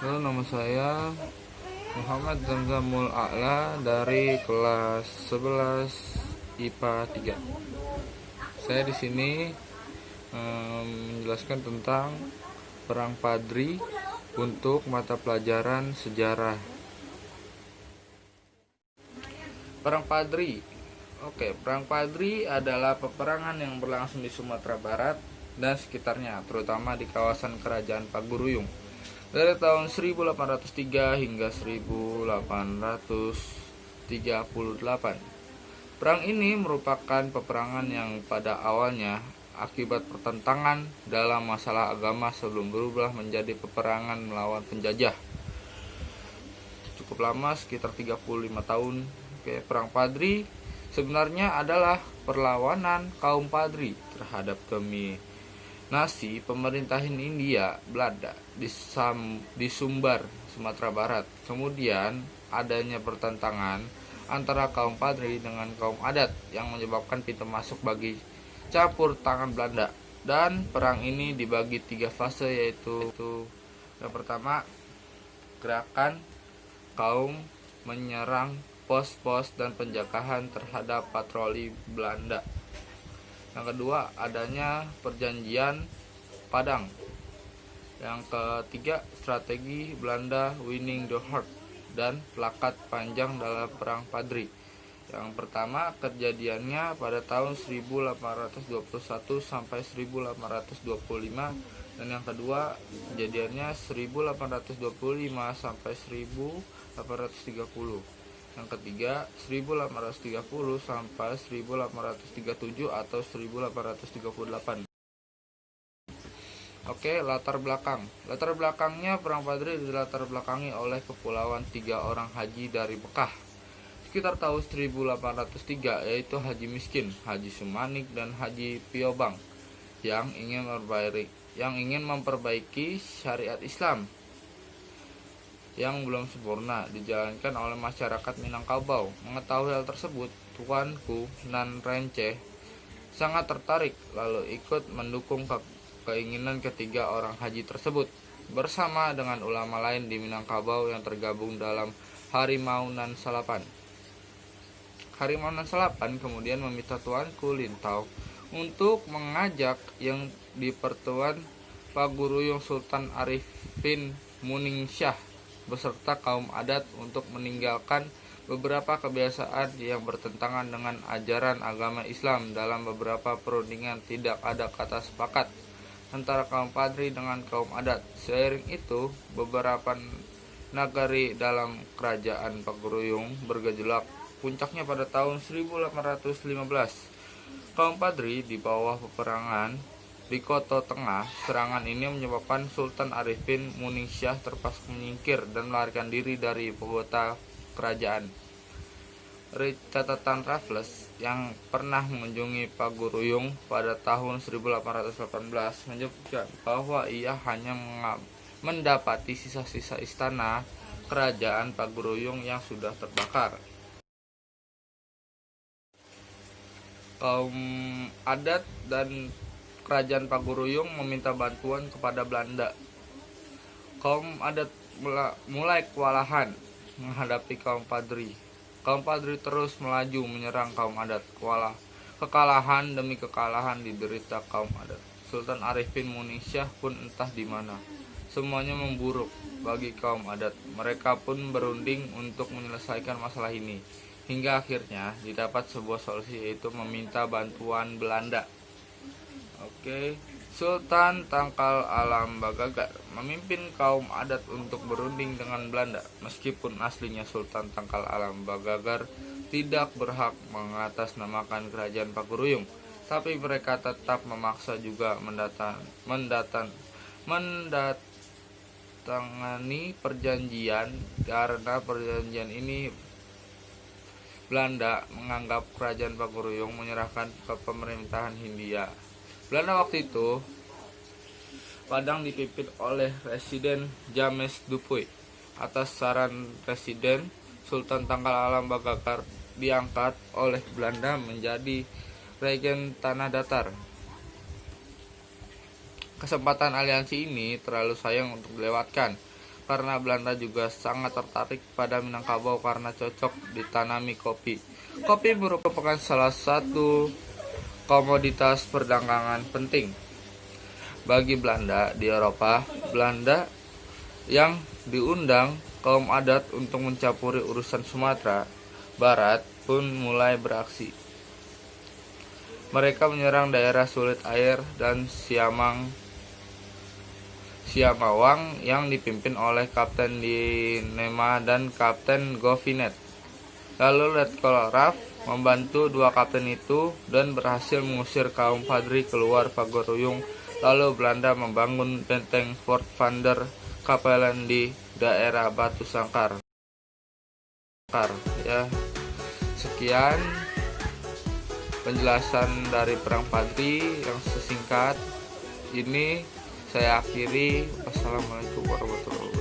Halo, nama saya Muhammad Zamzamul A'la dari kelas 11 IPA 3. Saya di sini menjelaskan tentang Perang Padri untuk mata pelajaran sejarah. Perang Padri. Oke, Perang Padri adalah peperangan yang berlangsung di Sumatera Barat dan sekitarnya, terutama di kawasan Kerajaan Paguruyung dari tahun 1803 hingga 1838. Perang ini merupakan peperangan yang pada awalnya akibat pertentangan dalam masalah agama sebelum berubah menjadi peperangan melawan penjajah. Cukup lama, sekitar 35 tahun. Oke, Perang Padri sebenarnya adalah perlawanan kaum Padri terhadap dominasi pemerintahan Hindia Belanda di Sumbar, Sumatera Barat. Kemudian adanya pertentangan antara kaum Padri dengan kaum adat yang menyebabkan pintu masuk bagi campur tangan Belanda. Dan perang ini dibagi 3 fase, yaitu yang pertama, gerakan kaum menyerang pos-pos dan penjagaan terhadap patroli Belanda. Yang kedua, adanya perjanjian Padang. Yang ketiga, strategi Belanda winning the heart dan plakat panjang dalam Perang Padri. Yang pertama kejadiannya pada tahun 1821 sampai 1825, dan yang kedua kejadiannya 1825 sampai 1830. Yang ketiga 1830 sampai 1837 atau 1838. Oke, latar belakang. Latar belakangnya Perang Padri dilatar belakangi oleh kepulauan 3 orang haji dari Mekah sekitar tahun 1803, yaitu Haji Miskin, Haji Sumanik, dan Haji Piobang yang ingin memperbaiki syariat Islam yang belum sempurna dijalankan oleh masyarakat Minangkabau. Mengetahui hal tersebut, Tuanku Nan Renceh sangat tertarik lalu ikut mendukung keinginan ketiga orang haji tersebut bersama dengan ulama lain di Minangkabau yang tergabung dalam Harimau Nan Salapan. Harimau Nan Salapan kemudian meminta Tuanku Lintau untuk mengajak yang di Pertuan Paguruyung Sultan Arifin Muningsyah beserta kaum adat untuk meninggalkan beberapa kebiasaan yang bertentangan dengan ajaran agama Islam. Dalam beberapa perundingan tidak ada kata sepakat antara kaum Padri dengan kaum adat. Seiring itu, beberapa nagari dalam kerajaan Paguruyung bergejolak. Puncaknya pada tahun 1815. Kaum Padri di bawah peperangan di Koto Tengah. Serangan ini menyebabkan Sultan Arifin Muningsyah terpaksa menyingkir dan melarikan diri dari ibu kota kerajaan. Catatan Raffles yang pernah mengunjungi Paguruyung pada tahun 1818 menyebutkan bahwa ia hanya mendapati sisa-sisa istana kerajaan Paguruyung yang sudah terbakar. Kaum adat dan kerajaan Paguruyung meminta bantuan kepada Belanda. Kaum adat mulai kewalahan menghadapi kaum Padri. Kaum Padri terus melaju menyerang kaum adat. Kekalahan demi kekalahan diderita kaum adat. Sultan Arifin Muningsyah pun entah di mana. Semuanya memburuk bagi kaum adat. Mereka pun berunding untuk menyelesaikan masalah ini. Hingga akhirnya didapat sebuah solusi, yaitu meminta bantuan Belanda. Oke, Sultan Tangkal Alam Bagagar memimpin kaum adat untuk berunding dengan Belanda. Meskipun aslinya Sultan Tangkal Alam Bagagar tidak berhak mengatasnamakan kerajaan Paguruyung, tapi mereka tetap memaksa juga mendatangani perjanjian. Karena perjanjian ini Belanda menganggap kerajaan Paguruyung menyerahkan ke pemerintahan Hindia. Belanda waktu itu Padang dipimpin oleh Residen James Dupuy. Atas saran Residen, Sultan Tangkal Alam Bagagar diangkat oleh Belanda menjadi Regen Tanah Datar. Kesempatan aliansi ini terlalu sayang untuk dilewatkan. karena Belanda juga sangat tertarik pada Minangkabau karena cocok ditanami kopi. Kopi merupakan salah satu komoditas perdagangan penting bagi Belanda di Eropa. Belanda yang diundang kaum adat untuk mencampuri urusan Sumatera Barat pun mulai beraksi. Mereka menyerang daerah sulit air dan Siamawang yang dipimpin oleh Kapten Dinema dan Kapten Govinet. Lalu Letkol Raff membantu dua kapten itu dan berhasil mengusir kaum Padri keluar Pagaruyung. Lalu Belanda membangun benteng Fort van der Kapellen di daerah Batu Sangkar. Ya, sekian penjelasan dari Perang Padri yang sesingkat ini saya akhiri. Wassalamualaikum warahmatullahi wabarakatuh.